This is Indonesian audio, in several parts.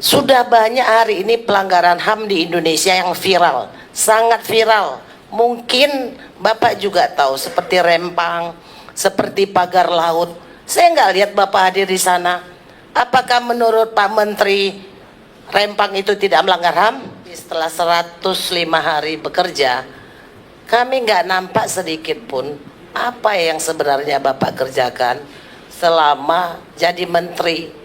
Sudah banyak hari ini pelanggaran HAM di Indonesia yang viral, sangat viral. Mungkin Bapak juga tahu, seperti Rempang, seperti pagar laut. Saya nggak lihat Bapak hadir di sana. Apakah menurut Pak Menteri Rempang itu tidak melanggar HAM? Setelah 105 hari bekerja, kami nggak nampak sedikit pun apa yang sebenarnya Bapak kerjakan selama jadi menteri.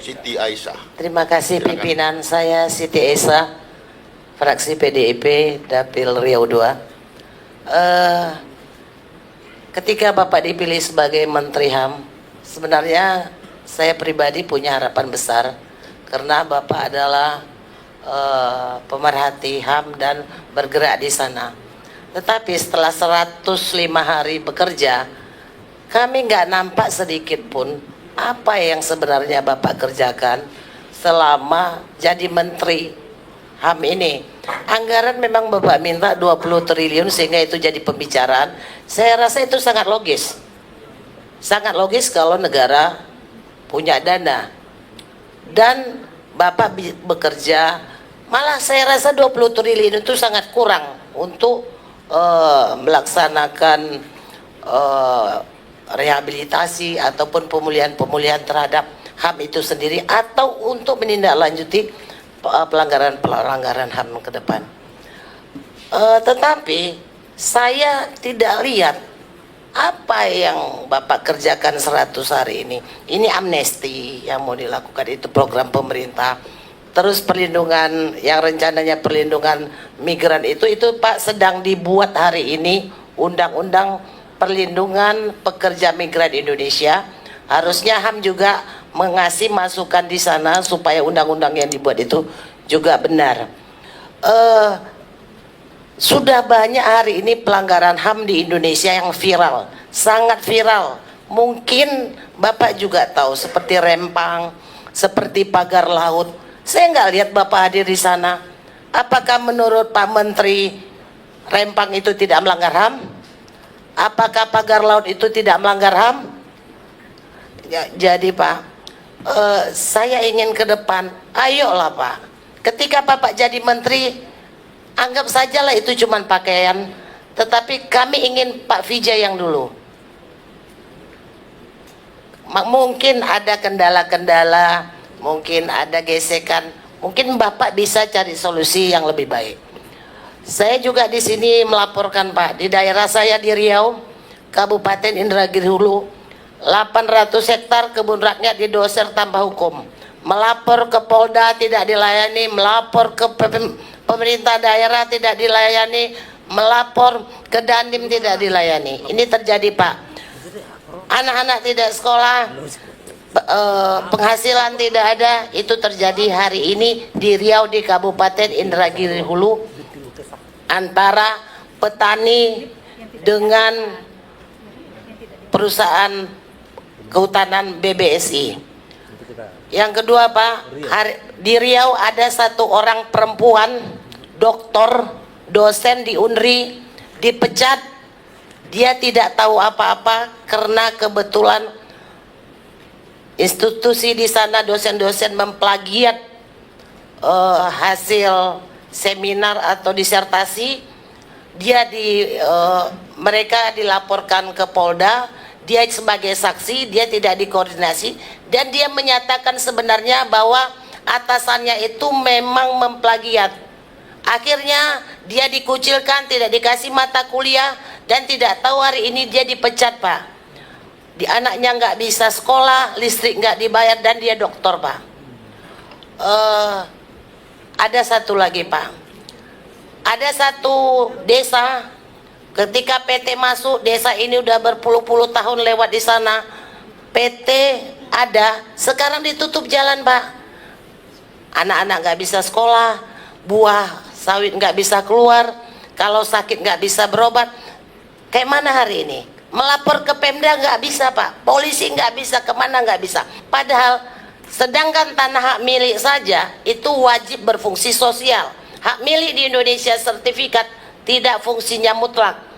Siti Aisyah. Terima kasih pimpinan. Saya Siti Aisyah, fraksi PDIP Dapil Riau II. Ketika Bapak dipilih sebagai Menteri HAM, sebenarnya saya pribadi punya harapan besar karena Bapak adalah pemerhati HAM dan bergerak di sana. Tetapi setelah 105 hari bekerja, kami nggak nampak sedikit pun apa yang sebenarnya Bapak kerjakan selama jadi menteri HAM ini. Anggaran memang Bapak minta 20 triliun sehingga itu jadi pembicaraan. Saya rasa itu sangat logis. Sangat logis kalau negara punya dana. Dan Bapak bekerja, malah saya rasa 20 triliun itu sangat kurang untuk melaksanakan rehabilitasi ataupun pemulihan terhadap HAM itu sendiri atau untuk menindaklanjuti pelanggaran HAM ke depan. Tetapi saya tidak lihat apa yang Bapak kerjakan 100 hari ini. Ini amnesti yang mau dilakukan, itu program pemerintah. Terus perlindungan yang rencananya perlindungan migran itu Pak sedang dibuat hari ini undang-undang perlindungan pekerja migran Indonesia. Harusnya HAM juga mengasih masukan di sana supaya undang-undang yang dibuat itu juga benar. Sudah banyak hari ini pelanggaran HAM di Indonesia yang viral, sangat viral. Mungkin Bapak juga tahu, seperti Rempang, seperti pagar laut. Saya nggak lihat Bapak hadir di sana. Apakah menurut Pak Menteri Rempang itu tidak melanggar HAM? Apakah pagar laut itu tidak melanggar HAM? Ya, jadi Pak, saya ingin ke depan, ayolah Pak, ketika Bapak jadi menteri, anggap sajalah itu cuma pakaian, tetapi kami ingin Pak Vijay yang dulu. Mungkin ada kendala-kendala, mungkin ada gesekan, mungkin Bapak bisa cari solusi yang lebih baik. Saya juga di sini melaporkan Pak, di daerah saya di Riau, Kabupaten Indragiri Hulu, 800 hektar kebun rakyat didoser tanpa hukum. Melapor ke Polda tidak dilayani, melapor ke pemerintah daerah tidak dilayani, melapor ke Dandim tidak dilayani. Ini terjadi Pak. Anak-anak tidak sekolah, penghasilan tidak ada, itu terjadi hari ini di Riau, di Kabupaten Indragiri Hulu, antara petani dengan perusahaan kehutanan BBSI. Yang kedua Pak, di Riau ada satu orang perempuan, doktor, dosen di Unri, dipecat. Dia tidak tahu apa-apa karena kebetulan institusi di sana dosen-dosen memplagiat hasil seminar atau disertasi. Mereka dilaporkan ke Polda, dia sebagai saksi, dia tidak dikoordinasi, dan dia menyatakan sebenarnya bahwa atasannya itu memang memplagiat. Akhirnya dia dikucilkan, tidak dikasih mata kuliah, dan tidak tahu hari ini dia dipecat Pak. Anaknya nggak bisa sekolah, listrik nggak dibayar, dan dia doktor Pak. Ada satu lagi Pak, ada satu desa, ketika PT masuk desa ini udah berpuluh-puluh tahun lewat di sana, PT ada, sekarang ditutup jalan Pak. Anak-anak nggak bisa sekolah, buah sawit nggak bisa keluar, Kalau sakit nggak bisa berobat, kayak mana hari ini? Melapor ke Pemda nggak bisa Pak, polisi nggak bisa, kemana nggak bisa. Padahal sedangkan tanah hak milik saja itu wajib berfungsi sosial. Hak milik di Indonesia sertifikat tidak fungsinya mutlak.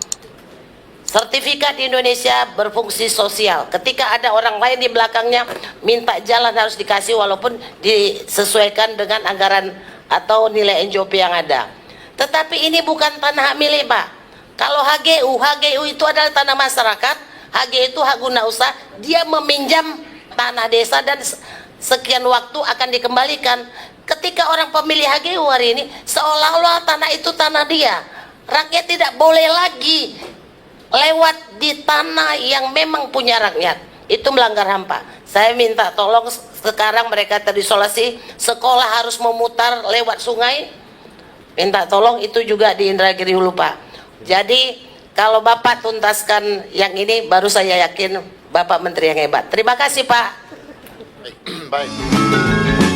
Sertifikat di Indonesia berfungsi sosial. Ketika ada orang lain di belakangnya minta jalan harus dikasih walaupun disesuaikan dengan anggaran atau nilai NJOP yang ada. Tetapi ini bukan tanah hak milik Pak. Kalau HGU itu adalah tanah masyarakat, HGU itu hak guna usaha, dia meminjam tanah desa dan sekian waktu akan dikembalikan. Ketika orang pemilik HGU hari ini, seolah-olah tanah itu tanah dia. Rakyat tidak boleh lagi lewat di tanah yang memang punya rakyat. Itu melanggar HAM Pak. Saya minta tolong sekarang mereka terisolasi, sekolah harus memutar lewat sungai. Minta tolong itu juga di Indragiri Hulu Pak. Jadi kalau Bapak tuntaskan yang ini, baru saya yakin Bapak Menteri yang hebat. Terima kasih Pak. Baik.